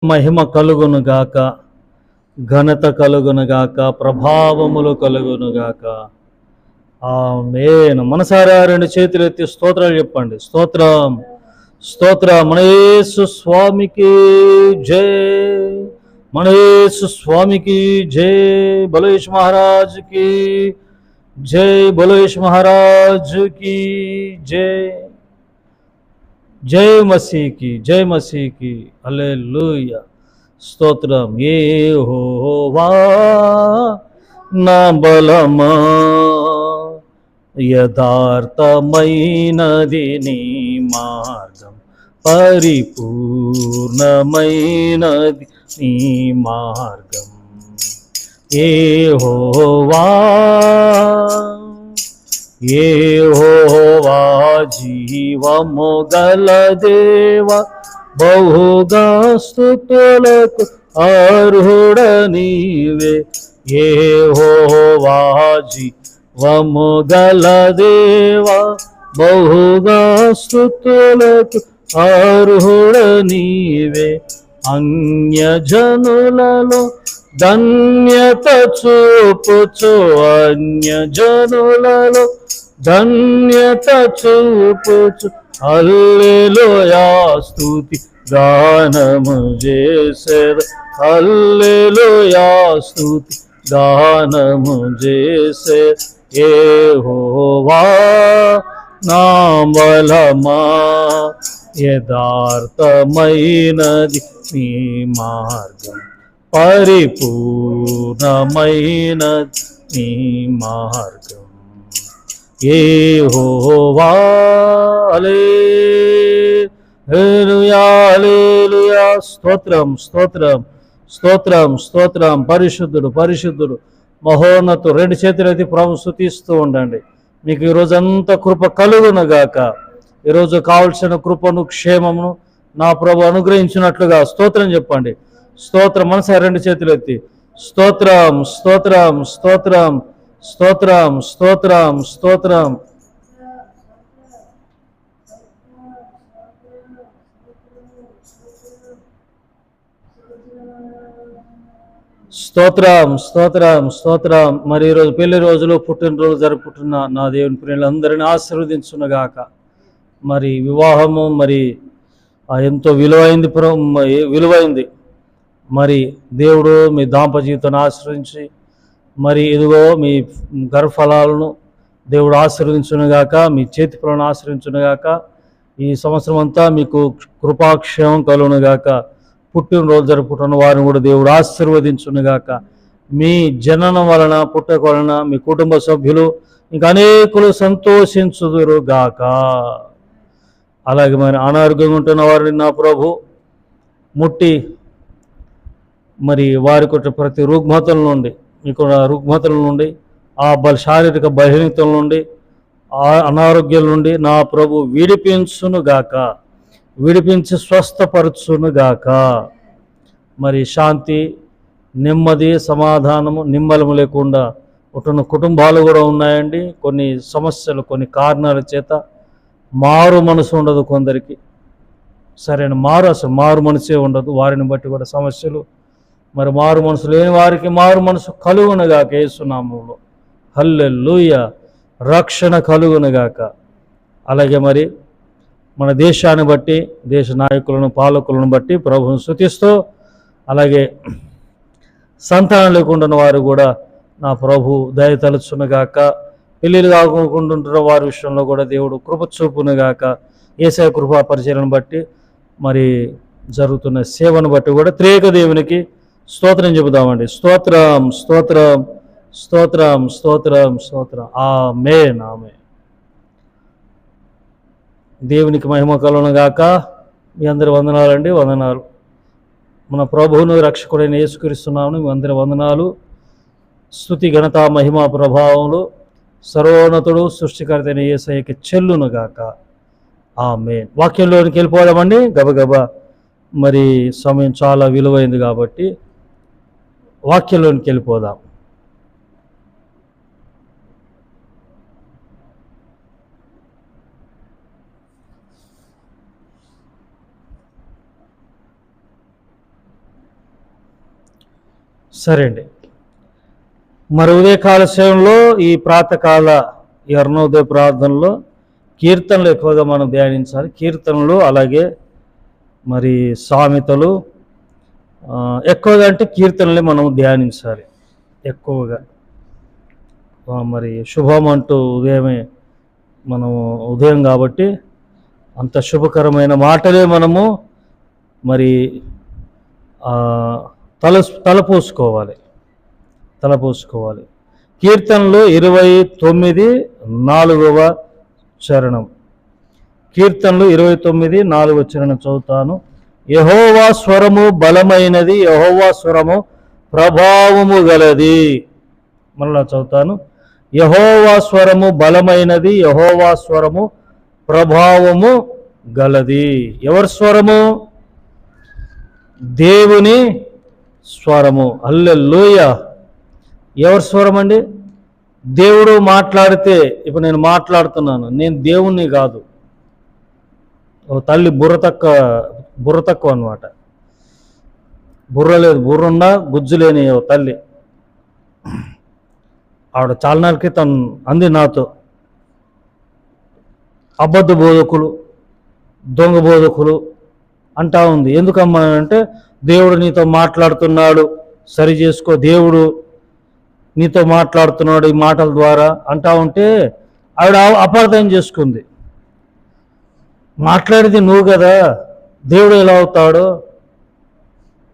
మహిమ కలుగునుగాక, ఘనత కలుగునుగాక, ప్రభావములు కలుగునుగాక. ఆమేన్. మనసారా రెండు చేతులు ఎత్తి స్తోత్రాలు చెప్పండి. స్తోత్రం, స్తోత్రం. మన యేసు స్వామికి జై, మన యేసు స్వామికి జై. బలేష్ మహారాజుకి జై, బలేష్ మహారాజుకి జై. జై మసీకి, జై మసీకి. హల్లెలూయా. స్తోత్రం. యెహోవా నా బలమా, యథార్థమైనది నీ మార్గం, పరిపూర్ణమైనది నీ మార్గం. యెహోవా, యెహోవా జీవము గల దేవ, బహుగా స్తుతులకు అర్హుడ నీవే. యెహోవా జీవము గల దేవ, బహుగా స్తుతులకు అర్హుడ నీవే. అన్యజనులలో ధన్యత చూపుచు, అన్యజనులలో ధన్యత చూపుచు, హల్లెలూయా స్తుతి గానము చేసేద, హల్లెలూయా స్తుతి గానము చేసే. యెహోవా నా బలమా, యథార్థమైనది నీ మార్గం, పరిపూర్ణమైనది నీ మార్గం. యెహోవా. హల్లెలూయా, హల్లెలూయా. స్తోత్రం, స్తోత్రం, స్తోత్రం, స్తోత్రం. పరిశుద్ధుడు, పరిశుద్ధుడు, మహోన్నతుడు. రెండు చేతులైతే ప్రభు స్తుతిస్తూ ఉండండి. మీకు ఈరోజంతా కృప కలుగునుగాక. ఈరోజు కావలసిన కృపను, క్షేమమును నా ప్రభు అనుగ్రహించినట్లుగా స్తోత్రం చెప్పండి. స్తోత్రం. మనసారి రెండు చేతులు ఎత్తి స్తోత్రం, స్తోత్రం, స్తోత్రం, స్తోత్రం, స్తోత్రం, స్తోత్రం. స్తోత్రం, స్తోత్రం, స్తోత్రం. మరి ఈరోజు పెళ్లి రోజులు, పుట్టినరోజు జరుపుకుంటున్న నా దేవుని ప్రియులందరినీ ఆశీర్వదించునుగాక. మరి వివాహము మరి ఎంతో విలువైంది. మరి దేవుడు మీ దాంపత్య జీవితాన్ని ఆశ్రయించి, మరి ఇదిగో మీ గర్భఫలాలను దేవుడు ఆశీర్వదించునుగాక, మీ చేతి పనులను ఆశీర్వించునుగాక. ఈ సంవత్సరం అంతా మీకు కృపాక్షేమం కలుగునుగాక. పుట్టినరోజు జరుపుకుంటున్న వారిని కూడా దేవుడు ఆశీర్వదించునుగాక. మీ జననం వలన, పుట్టక వలన మీ కుటుంబ సభ్యులు ఇంకా అనేకులు సంతోషించుదురుగాక. అలాగే మరి అనారోగ్యంగా ఉంటున్న వారిని నా ప్రభు ముట్టి, మరి వారికి ప్రతి రుగ్మతల నుండి, మీకు రుగ్మతల నుండి, ఆ శారీరక బలహీనతల నుండి, ఆ అనారోగ్యాల నుండి నా ప్రభు విడిపించునుగాక, విడిపించి స్వస్థపరచునుగాక. మరి శాంతి, నెమ్మది, సమాధానము, నిమ్మలము లేకుండా ఉంటున్న కుటుంబాలు కూడా ఉన్నాయండి. కొన్ని సమస్యలు, కొన్ని కారణాల చేత మారు మనసు ఉండదు కొందరికి. సరైన అసలు మారు మనసే ఉండదు. వారిని బట్టి కూడా సమస్యలు. మరి మారు మనసు లేని వారికి మారు మనసు కలుగునుగాక యేసునామములో. హల్లెలూయా. రక్షణ కలుగునుగాక. అలాగే మరి మన దేశాన్ని బట్టి, దేశ నాయకులను, పాలకులను బట్టి ప్రభువును స్తుతిస్తూ, అలాగే సంతానం లేకుండా వారు కూడా నా ప్రభు దయ తలుచునుగాక. పెళ్ళిళ్ళు కాకుంటుంటున్న వారి విషయంలో కూడా దేవుడు కృప చూపునుగాక. యేసయ్య కృపా పరిచర్యను బట్టి, మరి జరుగుతున్న సేవను బట్టి కూడా త్రియేక దేవునికి స్తోత్రం చెబుదామండి. స్తోత్రం, స్తోత్రం, స్తోత్రం, స్తోత్రం, స్తోత్రం. ఆమేన్, ఆమేన్. దేవునికి మహిమ కలుగునుగాక. మీ అందరి వందనాలండి, వందనాలు. మన ప్రభువును రక్షకుడైన యేసుక్రీస్తున్నాను మీ అందరి వందనాలు. స్తుతి, ఘనత, మహిమ, ప్రభావములు సర్వోన్నతుడు సృష్టికర్త అయిన యేసయ్యకి చెల్లునుగాక. ఆమేన్. వాక్యంలోనికి వెళ్ళిపోదామండి గబగబా. మరి సమయం చాలా విలువైంది కాబట్టి వాక్యంలోనికి వెళ్ళిపోదాం. సరే అండి. మరి ఉదయకాల సేవలో ఈ ప్రాతకాల ఈ అరుణోదయ ప్రార్థనలో కీర్తనలు ఎక్కువగా మనం ధ్యానించాలి. కీర్తనలు అలాగే మరి సామెతలు ఎక్కువగా అంటే కీర్తనలే మనం ధ్యానించాలి ఎక్కువగా. మరి శుభం అంటూ ఉదయం కాబట్టి అంత శుభకరమైన మాటలే మనము మరి తలపోసుకోవాలి. కీర్తనలు 29:4వ చరణం. కీర్తనలు 29:4వ చరణం చదువుతాను. యెహోవా స్వరము బలమైనది, యెహోవా స్వరము ప్రభావము గలది. మళ్ళా చదువుతాను. యెహోవా స్వరము బలమైనది, యెహోవా స్వరము ప్రభావము గలది. ఎవరి స్వరము? దేవుని స్వరము. హల్లెలూయా. ఎవరి స్వరం అండి? దేవుడు మాట్లాడితే, ఇప్పుడు నేను మాట్లాడుతున్నాను, నేను దేవుణ్ణి కాదు. ఓ తల్లి బుర్ర తక్కువ అనమాట. బుర్ర లేదు, బుర్రున్నా గుజ్జు లేని ఓ తల్లి. ఆవిడ చాలా నెలల క్రితం అంది నాతో, అబద్ధ బోధకులు, దొంగ బోధకులు అంటా ఉంది. ఎందుకమ్మా అంటే, దేవుడు నీతో మాట్లాడుతున్నాడు, సరి చేసుకో, దేవుడు నీతో మాట్లాడుతున్నాడు ఈ మాటల ద్వారా అంటా ఉంటే ఆవిడ అపార్థం చేసుకుంది. మాట్లాడేది నువ్వు కదా, దేవుడు ఎలా అవుతాడు?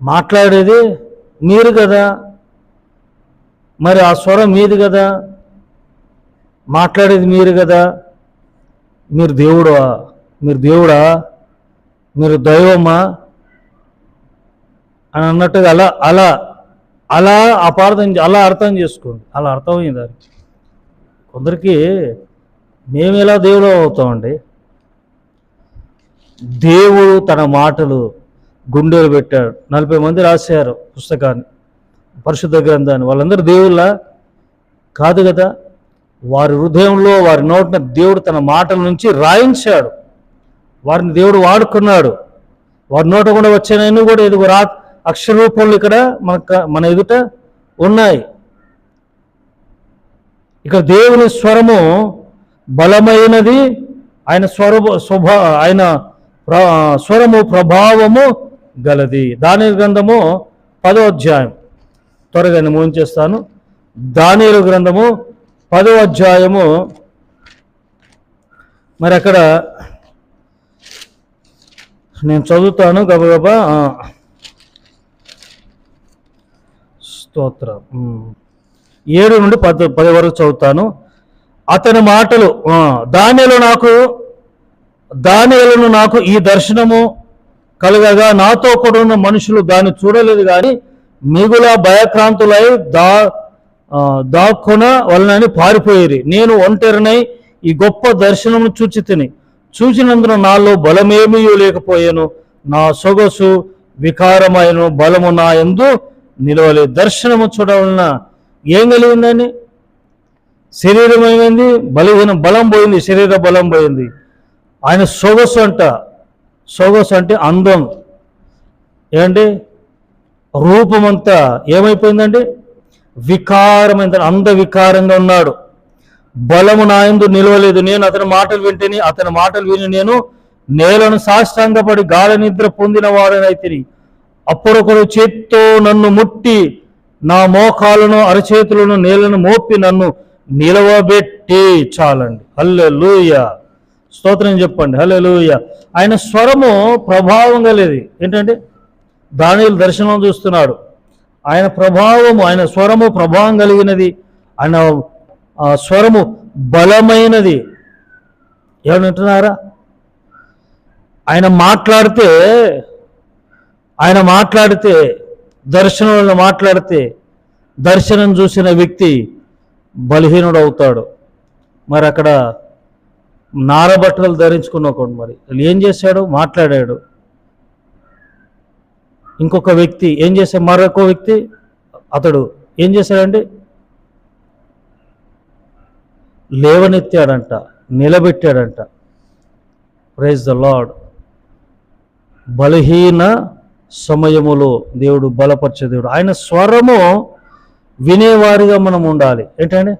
మాట్లాడేది మీరు కదా, మరి ఆ స్వరం మీది కదా, మాట్లాడేది మీరు కదా, మీరు దేవుడా, మీరు దైవమా అని అన్నట్టుగా అలా అర్థం చేసుకోండి. అలా అర్థమైంది దానికి. కొందరికి మేము ఎలా దేవుడు అవుతామండి? దేవుడు తన మాటలు గుండెలు పెట్టాడు. 40 మంది రాశారు పుస్తకాన్ని, పరిశుద్ధ గ్రంథాన్ని. వాళ్ళందరూ దేవుళ్ళ కాదు కదా. వారి హృదయంలో, వారి నోటిన దేవుడు తన మాటల నుంచి రాయించాడు. వారిని దేవుడు వాడుకున్నాడు. వారి నోట కూడా వచ్చానని కూడా ఎదుగు అక్షర రూపంలో ఇక్కడ మన ఎదుట ఉన్నాయి. ఇక దేవుని స్వరము బలమైనది, ఆయన స్వరము ప్రభావము గలది. దానియేలు గ్రంథము 10వ అధ్యాయం, త్వరగా నేను ముగించేస్తాను. దానియేలు గ్రంథము 10వ అధ్యాయము. మరి అక్కడ నేను చదువుతాను గబగబా. స్తోత్రం. 7 నుండి 10 వరకు చదువుతాను. అతని మాటలు, దానియేలును నాకు ఈ దర్శనము కలగగా నాతో కూడా ఉన్న మనుషులు దాన్ని చూడలేదు, కానీ మిగుల భయక్రాంతులై దాక్కున వలనని పారిపోయేది. నేను ఒంటరినై ఈ గొప్ప దర్శనము చూచినందున నాలో బలమేమీ లేకపోయాను, నా సొగసు వికారమైన బలము నా యందు నిలవలేదు. దర్శనము చూడవలన ఏం కలిగిందని? శరీరం ఏమైంది? బలం పోయింది, శరీర బలం పోయింది. ఆయన సొగసు అంటే అందం, ఏమండి, రూపమంతా ఏమైపోయిందండి? వికారమైన వికారంగా ఉన్నాడు. బలము నా యందు నిలవలేదు. నేను అతని మాటలు విని నేను నేలను సాష్టాంగపడి గాఢ నిద్ర పొందిన వాడనైతిని. అప్పుడొకడు చేత్తో నన్ను ముట్టి నా మోకాలను అరచేతులను నేలను మోపి నన్ను నిలవబెట్టి. చాలండి. హల్లెలూయా. స్తోత్రం చెప్పండి. హల్లెలూయా. ఆయన స్వరము ప్రభావం కలిగేది. ఏంటంటే దానియేలు దర్శనం చూస్తున్నాడు. ఆయన స్వరము ప్రభావం కలిగినది. ఆయన స్వరము బలమైనది. ఏమని వింటున్నారా? ఆయన మాట్లాడితే దర్శనంలో మాట్లాడితే దర్శనం చూసిన వ్యక్తి బలహీనుడు అవుతాడు. మరి అక్కడ నారబట్టలు ధరించుకున్నప్పుడు మరి ఏం చేశాడు? మాట్లాడాడు. ఇంకొక వ్యక్తి ఏం చేశాడు? మరొక వ్యక్తి అతడు ఏం చేశాడంటే లేవనెత్తాడంట, నిలబెట్టాడంట. Praise the lord. బలహీన సమయములో దేవుడు బలపరిచే దేవుడు. ఆయన స్వరము వినేవారిగా మనం ఉండాలి. ఏంటంటే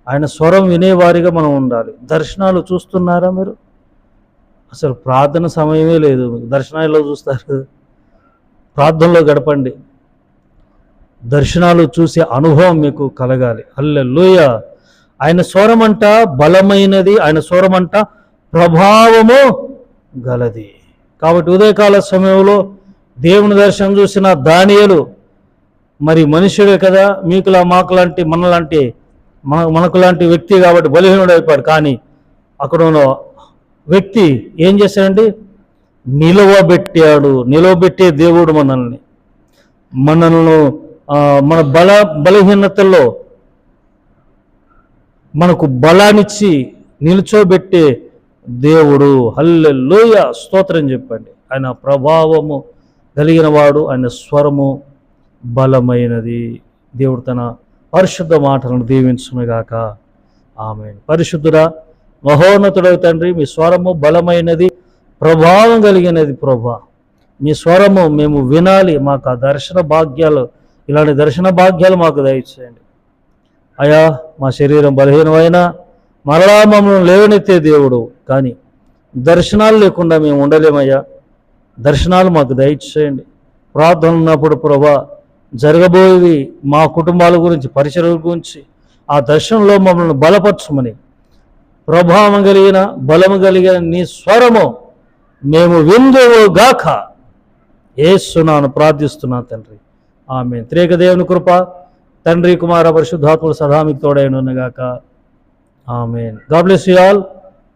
ఆయన స్వరం వినేవారిగా మనం ఉండాలి. దర్శనాలు చూస్తున్నారా మీరు? అసలు ప్రార్థన సమయమే లేదు. దర్శనాల్లో చూస్తారు. ప్రార్థనలో గడపండి. దర్శనాలు చూసే అనుభవం మీకు కలగాలి. హల్లెలూయా. ఆయన స్వరం అంట బలమైనది, ఆయన స్వరం అంట ప్రభావము గలది. కాబట్టి ఉదయకాల సమయంలో దేవుని దర్శనం చూసిన దానియేలు మరి మనుష్యుడే కదా, మీకులా మాకులాంటి మనకు లాంటి వ్యక్తి కాబట్టి బలహీనుడు అయిపోయాడు. కానీ అక్కడ ఉన్న వ్యక్తి ఏం చేశాడండి? నిలవబెట్టే దేవుడు మనల్ని మన బలహీనతల్లో మనకు బలాన్నిచ్చి నిల్చోబెట్టే దేవుడు. హల్లెలూయా, స్తోత్రం చెప్పండి. ఆయన ప్రభావము కలిగిన వాడు, ఆయన స్వరము బలమైనది. దేవుడు తన పరిశుద్ధ మాటలను దీవించునుగాక. ఆమేన్. పరిశుద్ధుడా మహోన్నతుడవు తండ్రి, మీ స్వరము బలమైనది, ప్రభావం కలిగినది. ప్రభా, మీ స్వరము మేము వినాలి. మాకు ఆ దర్శన భాగ్యాలు, ఇలాంటి దర్శన భాగ్యాలు మాకు దయచేయండి అయ్యా. మా శరీరం బలహీనమైనా మరలా మమ్మల్ని లేవనెత్తే దేవుడు, కానీ దర్శనాలు లేకుండా మేము ఉండలేమయ్యా. దర్శనాలు మాకు దయచేయండి. ప్రార్థన ఉన్నప్పుడు ప్రభా, జరగబోయేవి మా కుటుంబాల గురించి, పరిచర్యల గురించి ఆ దర్శనంలో మమ్మల్ని బలపరచమని, ప్రభావం కలిగిన బలము కలిగిన నీ స్వరము మేము విందువుగాక యేసునామమున ప్రార్థిస్తున్నాను తండ్రి. ఆమేన్. త్రియేక దేవుని కృప, తండ్రి కుమార పరిశుద్ధాత్మల సదా మీకు తోడైనగాక. ఆమేన్. God bless you all.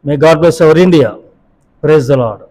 May God bless our India. Praise the lord.